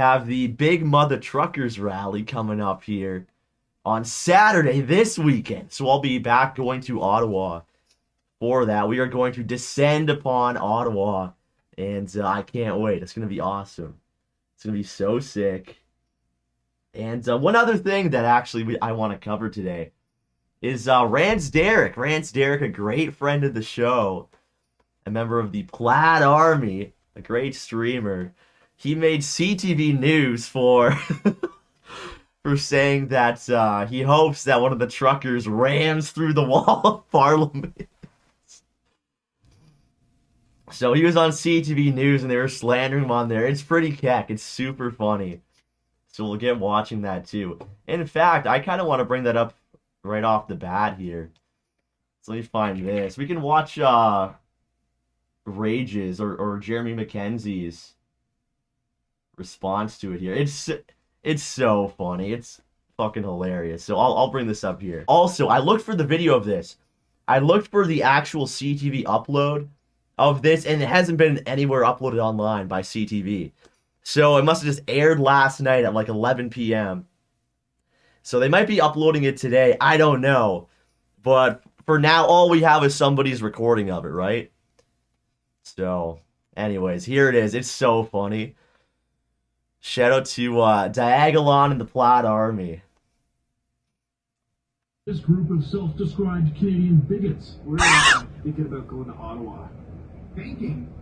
have the Big Mother Truckers rally coming up here on Saturday this weekend. So I'll be back going to Ottawa for that. We are going to descend upon Ottawa, and I can't wait. It's going to be awesome. It's going to be so sick. And one other thing that actually I want to cover today is Rants Derek. Rants Derek, a great friend of the show, a member of the Plaid Army, a great streamer. He made CTV News for for saying that he hopes that one of the truckers rams through the wall of Parliament. So he was on CTV News and they were slandering him on there. It's pretty keck. It's super funny. So we'll get watching that too. And in fact, I kind of want to bring that up right off the bat here. So let me find this. We can watch Rage's or Jeremy McKenzie's response to it here. It's so funny. It's fucking hilarious. So I'll bring this up here. Also, I looked for the video of this. I looked for the actual CTV upload of this, and it hasn't been anywhere uploaded online by CTV. So it must have just aired last night at like 11 p.m. So they might be uploading it today. I don't know. But for now, all we have is somebody's recording of it, right? So, anyways, here it is. It's so funny. Shout out to Diagolon and the Plaid Army. This group of self-described Canadian bigots. We're thinking about going to Ottawa. Thinking?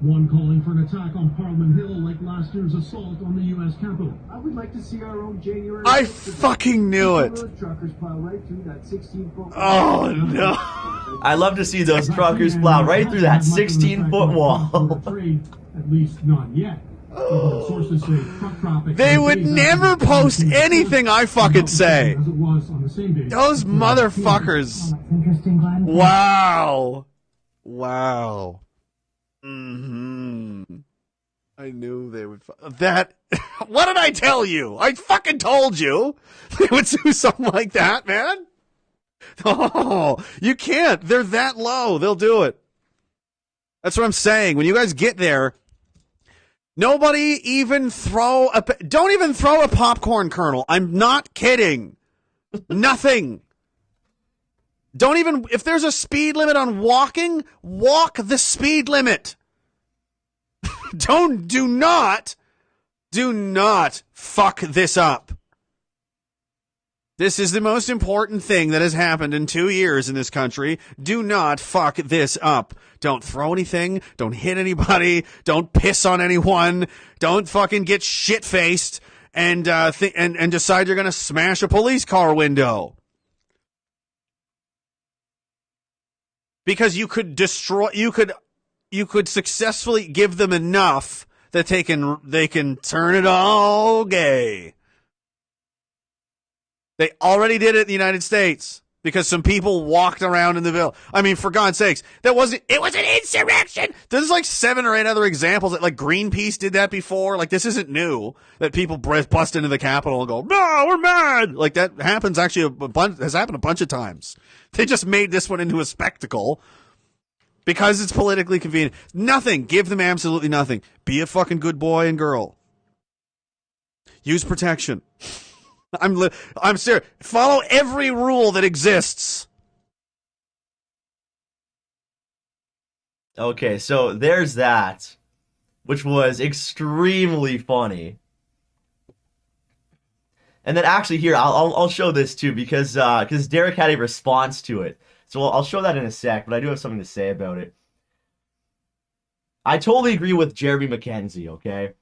One calling for an attack on Parliament Hill like last year's assault on the U.S. Capitol. I would like to see our own January. I fucking knew it. Those truckers plow right through that 16-foot. Oh no! I love to see those truckers plow right through that 16-foot wall. At least not yet. Sources say truck traffic. They would never post anything I fucking say. As it was on the same day. Those motherfuckers. Interesting, Glenn. Wow. Wow. I knew they would. That. What did I tell you? I fucking told you they would do something like that, man. Oh, you can't. They're that low. They'll do it. That's what I'm saying. When you guys get there, nobody even don't even throw a popcorn kernel. I'm not kidding. Nothing. Don't even, if there's a speed limit on walking, walk the speed limit. Do not fuck this up. This is the most important thing that has happened in 2 years in this country. Do not fuck this up. Don't throw anything. Don't hit anybody. Don't piss on anyone. Don't fucking get shit-faced and decide you're gonna smash a police car window. Because you could successfully give them enough that they can turn it all gay. They already did it in the United States because some people walked around in the ville. I mean, for God's sakes, it was an insurrection. There's like 7 or 8 other examples that like Greenpeace did that before. Like this isn't new that people bust into the Capitol and go, no, we're mad. Like that happens actually has happened a bunch of times. They just made this one into a spectacle because it's politically convenient. Nothing. Give them absolutely nothing. Be a fucking good boy and girl. Use protection. I'm serious. Follow every rule that exists. Okay, so there's that, which was extremely funny. And then actually here, I'll show this too because Derek had a response to it. So I'll show that in a sec, but I do have something to say about it. I totally agree with Jeremy McKenzie, okay?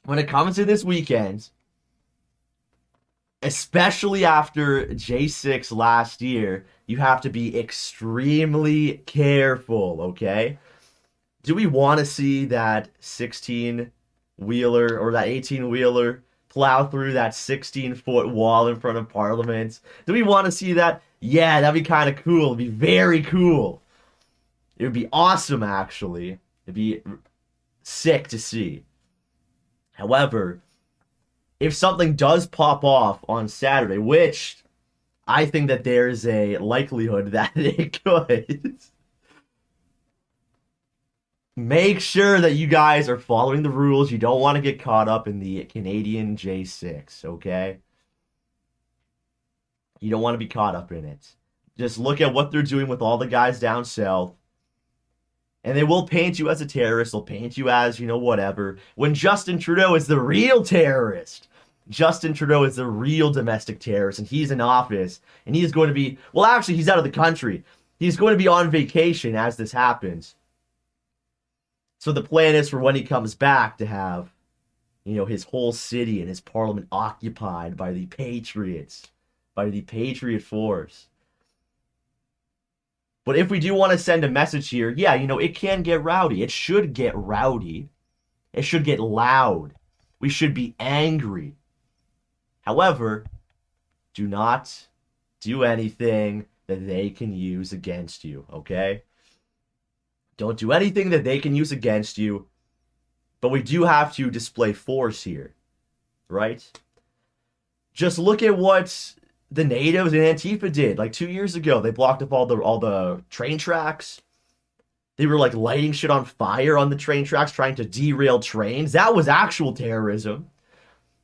When it comes to this weekend, especially after J6 last year, you have to be extremely careful, okay? Do we want to see that 16-wheeler or that 18-wheeler plow through that 16-foot wall in front of Parliament? Do we want to see that? Yeah, that'd be kind of cool. It'd be very cool. It would be awesome, actually. It'd be sick to see. However, if something does pop off on Saturday, which I think that there's a likelihood that it could, make sure that you guys are following the rules. You don't want to get caught up in the Canadian J6, okay? You don't want to be caught up in it. Just look at what they're doing with all the guys down south. And they will paint you as a terrorist. They'll paint you as, whatever. When Justin Trudeau is the real terrorist. Justin Trudeau is the real domestic terrorist. And he's in office. And he's going to be... Well, actually, he's out of the country. He's going to be on vacation as this happens. So the plan is for when he comes back to have, his whole city and his parliament occupied by the Patriots. By the Patriot Force. But if we do want to send a message here, yeah, it can get rowdy. It should get rowdy. It should get loud. We should be angry. However, do not do anything that they can use against you, okay? Don't do anything that they can use against you. But we do have to display force here, right? Just look at what the natives and Antifa did like 2 years ago. They blocked up all the train tracks. They were like lighting shit on fire on the train tracks, trying to derail trains. That was actual terrorism.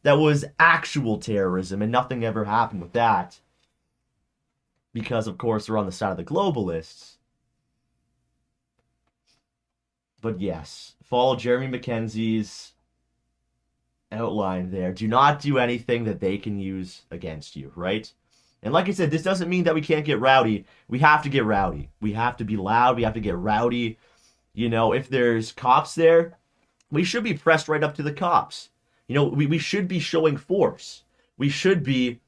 That was actual terrorism, and nothing ever happened with that. Because, of course, they're on the side of the globalists. But yes, follow Jeremy Mackenzie's outline there. Do not do anything that they can use against you, right? And like I said, this doesn't mean that we can't get rowdy. We have to get rowdy. We have to be loud. We have to get rowdy. If there's cops there, we should be pressed right up to the cops. We should be showing force. We should be,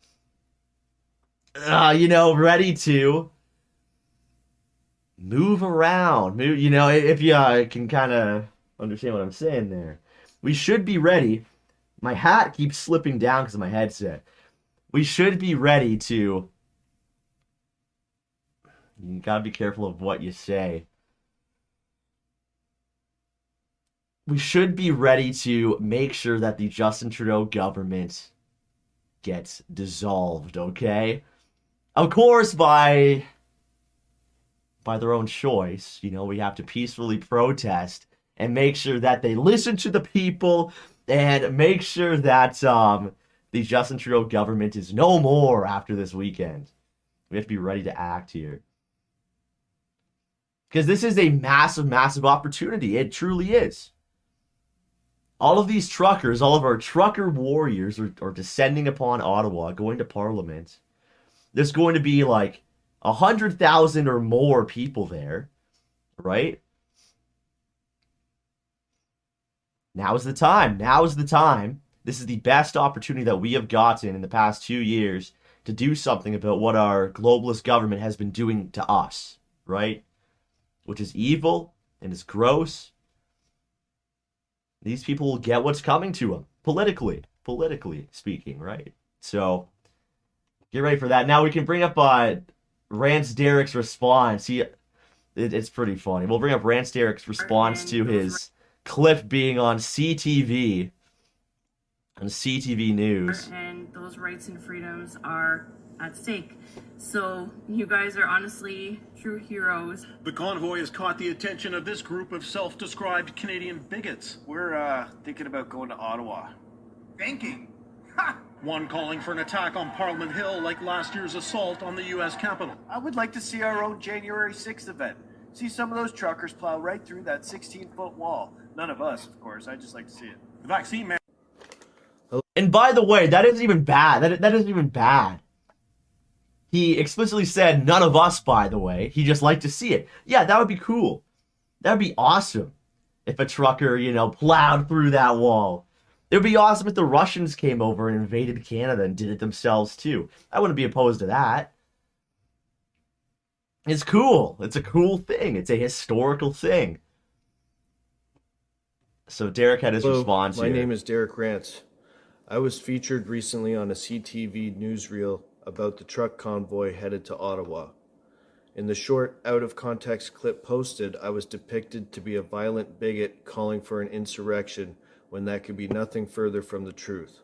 ready to move around. If you can kind of understand what I'm saying there. We should be ready. My hat keeps slipping down because of my headset. We should be ready to... You gotta be careful of what you say. We should be ready to make sure that the Justin Trudeau government gets dissolved, okay? Of course, by their own choice. We have to peacefully protest and make sure that they listen to the people and make sure that the Justin Trudeau government is no more after this weekend. We have to be ready to act here. Because this is a massive, massive opportunity. It truly is. All of these truckers, all of our trucker warriors are descending upon Ottawa, going to Parliament. There's going to be like 100,000 or more people there, right? Now is the time. Now is the time. This is the best opportunity that we have gotten in the past 2 years to do something about what our globalist government has been doing to us, right? Which is evil and is gross. These people will get what's coming to them, politically speaking, right? So, get ready for that. Now we can bring up Rants Derek's response. It's pretty funny. We'll bring up Rants Derek's response to his clip being on CTV, on CTV News. And those rights and freedoms are at stake. So you guys are honestly true heroes. The convoy has caught the attention of this group of self-described Canadian bigots. We're thinking about going to Ottawa. Thinking? Ha! One calling for an attack on Parliament Hill like last year's assault on the U.S. Capitol. I would like to see our own January 6th event. See some of those truckers plow right through that 16-foot wall. None of us, of course. I'd just like to see it. The vaccine man. And by the way, that isn't even bad. That isn't even bad. He explicitly said, none of us, by the way. He just liked to see it. Yeah, that would be cool. That would be awesome. If a trucker, plowed through that wall. It would be awesome if the Russians came over and invaded Canada and did it themselves, too. I wouldn't be opposed to that. It's cool. It's a cool thing. It's a historical thing. So Derek had his response My here. name is Derek Rants. I was featured recently on a CTV newsreel about the truck convoy headed to Ottawa. In the short, out-of-context clip posted, I was depicted to be a violent bigot calling for an insurrection when that could be nothing further from the truth.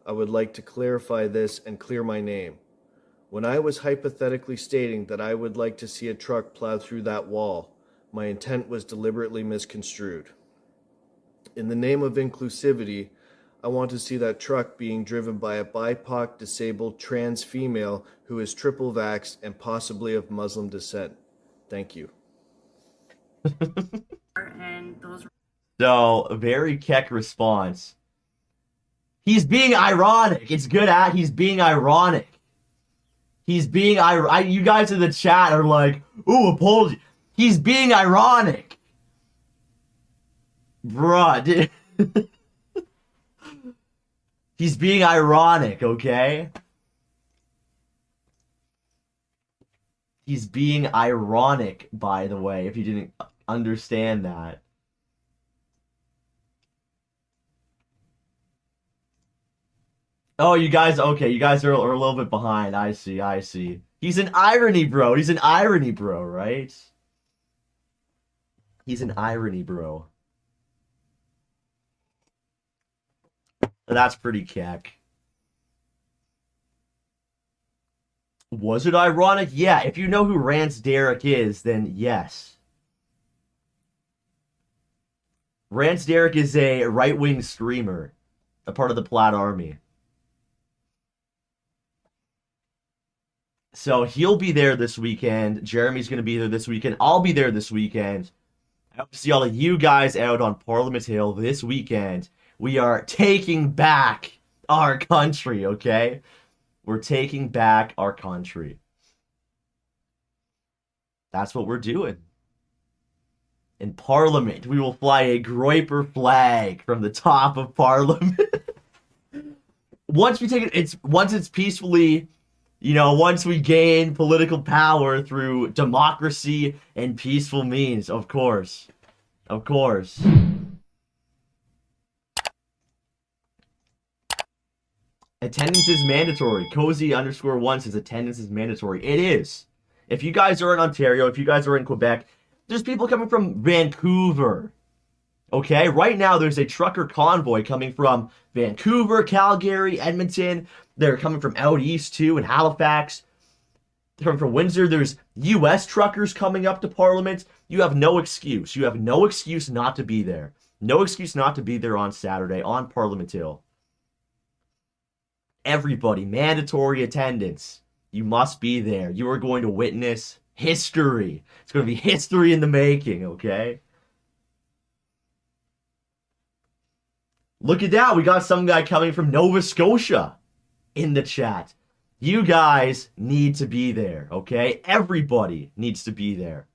I would like to clarify this and clear my name. When I was hypothetically stating that I would like to see a truck plow through that wall, My intent was deliberately misconstrued. In the name of inclusivity, I want to see that truck being driven by a BIPOC disabled trans female who is triple vaxxed and possibly of Muslim descent. Thank you. And those So, very keck response. He's being ironic. It's good at he's being ironic. He's being you guys in the chat are like, ooh, apology. He's being ironic. Bruh, dude. He's being ironic, okay? He's being ironic, by the way, if you didn't understand that. Oh, you guys, okay, you guys are a little bit behind. I see. He's an irony bro. He's an irony bro, right? He's an irony bro. That's pretty keck. Was it ironic? Yeah, if you know who Rants Derek is, then yes. Rants Derek is a right-wing streamer, a part of the Plaid Army. So he'll be there this weekend. Jeremy's going to be there this weekend. I'll be there this weekend. I hope to see all of you guys out on Parliament Hill this weekend. We are taking back our country, okay? We're taking back our country. That's what we're doing. In Parliament, we will fly a Groiper flag from the top of Parliament. Once it's peacefully, once we gain political power through democracy and peaceful means, of course. Of course. Attendance is mandatory. Cozy_1 says attendance is mandatory. It is. If you guys are in Ontario, if you guys are in Quebec, there's people coming from Vancouver. Okay? Right now, there's a trucker convoy coming from Vancouver, Calgary, Edmonton. They're coming from out east, too, in Halifax. They're coming from Windsor. There's U.S. truckers coming up to Parliament. You have no excuse. You have no excuse not to be there. No excuse not to be there on Saturday on Parliament Hill. Everybody, mandatory attendance. You must be there. You are going to witness history. It's going to be history in the making, okay? Look at that. We got some guy coming from Nova Scotia in the chat. You guys need to be there, okay? Everybody needs to be there.